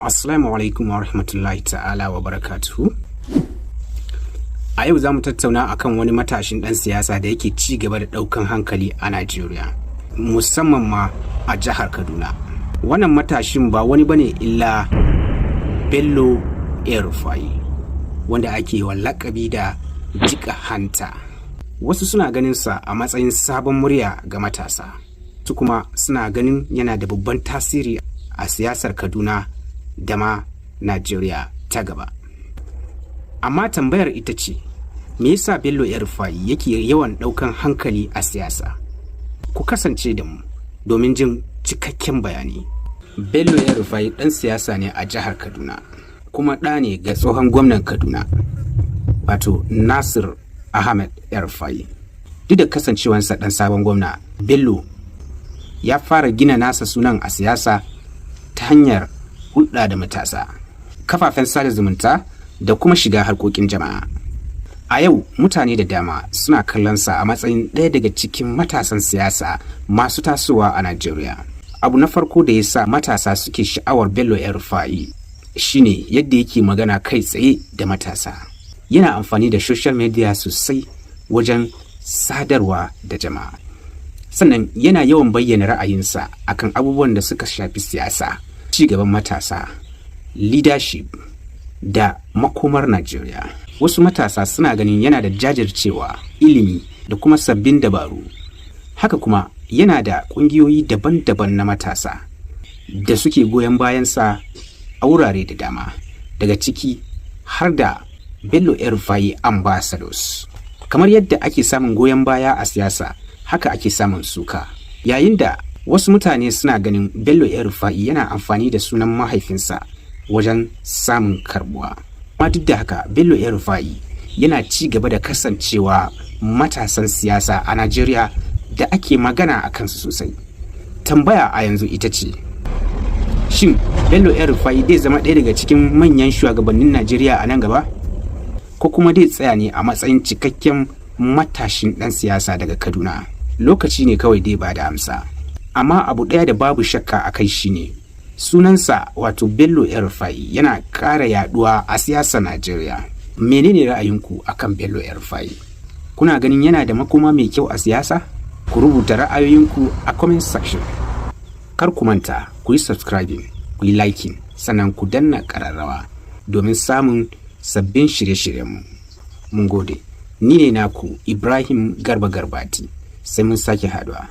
Assalamu alaikum wa rahmatullahi ta'ala wa barakatuhu. A yau za mu tattauna akan wani matashin ɗan siyasa da yake ci gaba da ɗaukan hankali a Najeriya, musamman ma a jihar Kaduna. Wannan matashin ba wani bane illa Bello Elrufa'i, wanda ake wa lakabi da jika hanta. Wasu suna ganin sa a matsayin sabon murya ga matasa, su kuma suna ganin yana da babban tasiri a siyasar Kaduna da ma Najeriya ta gaba. Amma tambayar ita ce, me yasa Bello Elrufa'i yake yawan ɗaukan hankali a siyasa? Ku kasance da mu domin jin cikakken bayani. Bello Elrufa'i ɗan siyasa ne a jihar Kaduna, kuma ɗa ne ga tsohon gwamnan Kaduna, wato Nasir Ahmed Elrufa'i. Duk da kasancewansa ɗan sabon gwamna, Bello ya fara gina nasa sunan a siyasa ta hanyar hulɗa da matasa, kafafen sada zumunta da kuma shiga harkokin jama'a. A yau mutane da dama suna kallonsa a matsayin ɗaya daga cikin matasan siyasa masu tasowa a Najeriya. Abu na farko da ya sa matasa suke sha'awar Bello Elrufa'i shine yadda yake magana kai tsaye da matasa. Yana amfani da social media sosai wajen sadarwa da jama'a. Sannan yana yawan bayyana ra'ayinsa akan abubuwan da suka shafi siyasa, ci gaban matasa, leadership da makomar Najeriya. Wasu matasa suna ganin yana da jajircewa, ilimi da kuma sabbin dabaru. Haka kuma yana da ƙungiyoyi daban-daban na matasa da suke goyon bayansa a wurare da dama, daga ciki har da Bello Elrufa'i Ambassadors. Kamar yadda ake samun goyon baya a siyasa, haka ake samun suka. Yayin da wasu mutane suna ganin Bello Elrufa'i yana amfani da sunan mahaifinsa wajen samun karbuwa. Amma duk da haka, Bello Elrufa'i yana ci gaba da kasancewa matasan siyasa a Najeriya da ake magana a kansu sosai. Tambaya a yanzu ita ce, shin Bello Elrufa'i zai zama ɗaya daga cikin manyan shugabannin Najeriya a nan gaba? Ko kuma zai tsaya ne a matsayin cikakken matashin ɗan siyasa daga Kaduna? Lokaci ne kawai dai ba da amsa. Amma abu ɗaya da babu shakka a kai shine sunansa, wato Bello Elrufa'i, yana ƙara yaɗuwa a siyasar Najeriya. Menene ra'ayinku akan Bello Elrufa'i? Kuna ganin yana da makoma mai kyau a siyasa? Ku rubuta ra'ayoyinku a comment section. Kar ku manta ku yi subscribing, ku yi liking, sannan ku danna ƙararrawa domin samun sabbin shirye-shiryenmu. Mun gode. Ni ne naku Ibrahim Garba Garbati. Sai mun sake haduwa.